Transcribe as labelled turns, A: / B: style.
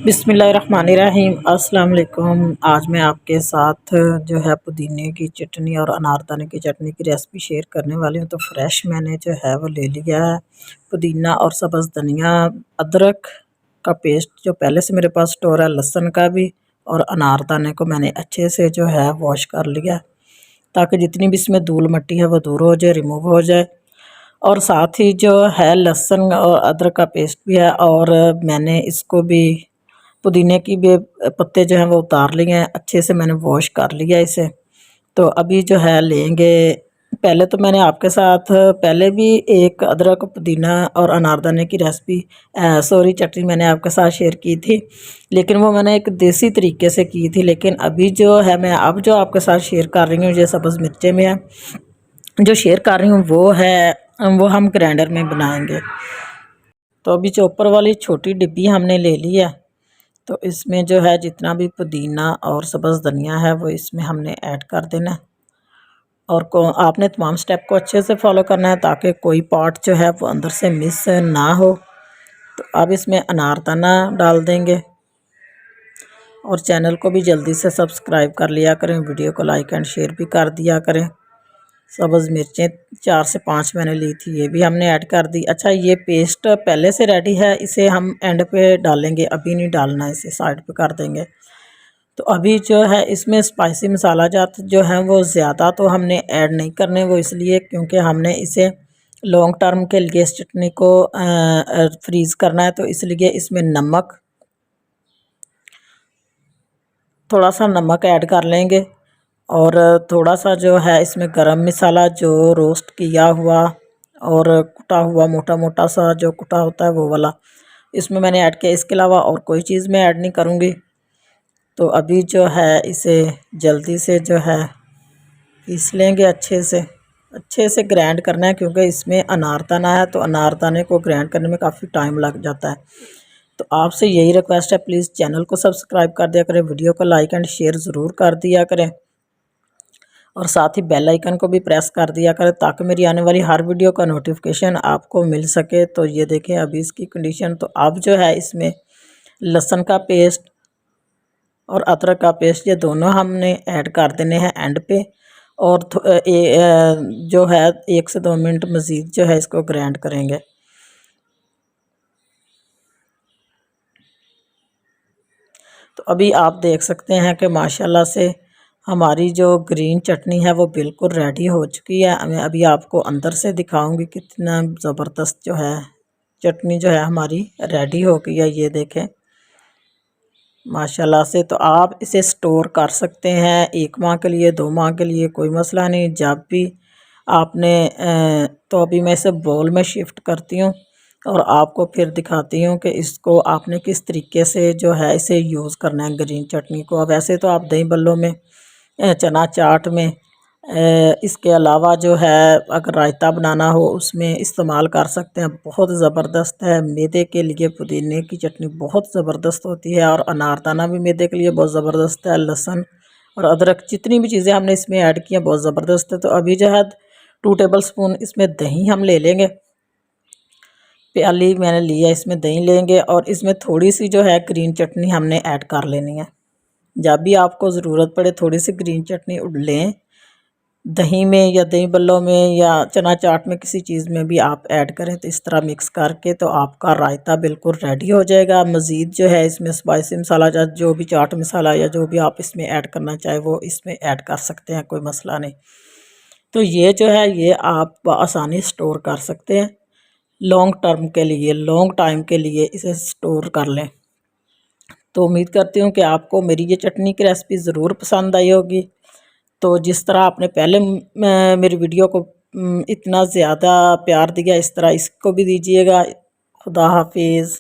A: बिस्मिल्लाहिर्रहमानिर्रहीम अस्सलाम वालेकुम। आज मैं आपके साथ जो है पुदीने की चटनी और अनारदाने की चटनी की रेसिपी शेयर करने वाली हूँ। तो फ्रेश मैंने जो है वो ले लिया है पुदीना और सब्ज़ धनिया, अदरक का पेस्ट जो पहले से मेरे पास स्टोर है, लहसुन का भी, और अनारदाने को मैंने अच्छे से जो है वॉश कर लिया ताकि जितनी भी इसमें धूल मिट्टी है वो दूर हो जाए, रिमूव हो जाए। और साथ ही जो है लहसुन और अदरक का पेस्ट भी है, और मैंने इसको भी पुदीने की भी पत्ते जो हैं वो उतार लिए हैं, अच्छे से मैंने वॉश कर लिया इसे। तो अभी जो है लेंगे, पहले तो मैंने आपके साथ पहले भी एक अदरक पुदीना और अनारदाने की रेसिपी चटनी मैंने आपके साथ शेयर की थी, लेकिन वो मैंने एक देसी तरीके से की थी। लेकिन अभी जो है मैं अब जो आपके साथ शेयर कर रही हूँ ये सब्ज़ मिर्चें में है, जो शेयर कर रही हूँ वो हम ग्राइंडर में बनाएंगे। तो अभी चॉपर वाली छोटी डिब्बी हमने ले ली है। तो इसमें जो है जितना भी पुदीना और सब्ज़ धनिया है वो इसमें हमने ऐड कर देना है, और आपने तमाम स्टेप को अच्छे से फॉलो करना है ताकि कोई पार्ट जो है वो अंदर से मिस ना हो। तो अब इसमें अनारदाना डाल देंगे, और चैनल को भी जल्दी से सब्सक्राइब कर लिया करें, वीडियो को लाइक एंड शेयर भी कर दिया करें। सब्ज़ मिर्चें 4 से 5 मैंने ली थी, ये भी हमने ऐड कर दी। अच्छा, ये पेस्ट पहले से रेडी है, इसे हम एंड पे डालेंगे, अभी नहीं डालना, इसे साइड पे कर देंगे। तो अभी जो है इसमें स्पाइसी मसाला जात जो है वो ज़्यादा तो हमने ऐड नहीं करने, वो इसलिए क्योंकि हमने इसे लॉन्ग टर्म के लिए इस चटनी को फ्रीज़ करना है। तो इसलिए इसमें नमक, थोड़ा सा नमक ऐड कर लेंगे, और थोड़ा सा जो है इसमें गरम मसाला जो रोस्ट किया हुआ और कुटा हुआ मोटा मोटा सा जो कुटा होता है वो वाला इसमें मैंने ऐड किया। इसके अलावा और कोई चीज़ मैं ऐड नहीं करूँगी। तो अभी जो है इसे जल्दी से जो है पीस लेंगे, अच्छे से ग्राइंड करना है, क्योंकि इसमें अनारदाना है तो अनारदाने को ग्राइंड करने में काफ़ी टाइम लग जाता है। तो आपसे यही रिक्वेस्ट है, प्लीज़ चैनल को सब्सक्राइब कर दिया करें, वीडियो को लाइक एंड शेयर ज़रूर कर दिया करें, और साथ ही बेल आइकन को भी प्रेस कर दिया करें ताकि मेरी आने वाली हर वीडियो का नोटिफिकेशन आपको मिल सके। तो ये देखें अभी इसकी कंडीशन। तो अब जो है इसमें लहसुन का पेस्ट और अदरक का पेस्ट ये दोनों हमने ऐड कर देने हैं एंड पे, और जो है 1 से 2 मिनट मज़ीद जो है इसको ग्राइंड करेंगे। तो अभी आप देख सकते हैं कि माशाल्लाह से हमारी जो ग्रीन चटनी है वो बिल्कुल रेडी हो चुकी है। मैं अभी आपको अंदर से दिखाऊंगी कितना ज़बरदस्त जो है चटनी जो है हमारी रेडी हो गई है। ये देखें माशाल्लाह से। तो आप इसे स्टोर कर सकते हैं 1 माह के लिए, 2 माह के लिए, कोई मसला नहीं। जब भी आपने तो अभी मैं इसे बोल में शिफ्ट करती हूँ और आपको फिर दिखाती हूँ कि इसको आपने किस तरीके से जो है इसे यूज़ करना है ग्रीन चटनी को। अब वैसे तो आप दही बल्लों में, चना चाट में, इसके अलावा जो है अगर रायता बनाना हो उसमें इस्तेमाल कर सकते हैं। बहुत ज़बरदस्त है मैदे के लिए, पुदीने की चटनी बहुत ज़बरदस्त होती है, और अनारदाना भी मैदे के लिए बहुत ज़बरदस्त है। लहसुन और अदरक जितनी भी चीज़ें हमने इसमें ऐड की हैं बहुत ज़बरदस्त है। तो अभी जो है 2 टेबल स्पून इसमें दही हम ले लेंगे, प्याली मैंने लिया, इसमें दही लेंगे, और इसमें थोड़ी सी जो है ग्रीन चटनी हमने ऐड कर लेनी है। जब भी आपको ज़रूरत पड़े थोड़ी सी ग्रीन चटनी लें, दही में या दही बल्लों में या चना चाट में किसी चीज़ में भी आप ऐड करें। तो इस तरह मिक्स करके तो आपका रायता बिल्कुल रेडी हो जाएगा। मज़ीद जो है इसमें स्पाइसी मसाला या जो भी चाट मसाला या जो भी आप इसमें ऐड करना चाहे वो इसमें ऐड कर सकते हैं, कोई मसला नहीं। तो ये जो है ये आप आसानी स्टोर कर सकते हैं लॉन्ग टर्म के लिए, लॉन्ग टाइम के लिए इसे स्टोर कर लें। तो उम्मीद करती हूँ कि आपको मेरी ये चटनी की रेसिपी ज़रूर पसंद आई होगी। तो जिस तरह आपने पहले मेरी वीडियो को इतना ज़्यादा प्यार दिया, इस तरह इसको भी दीजिएगा। खुदा हाफिज़।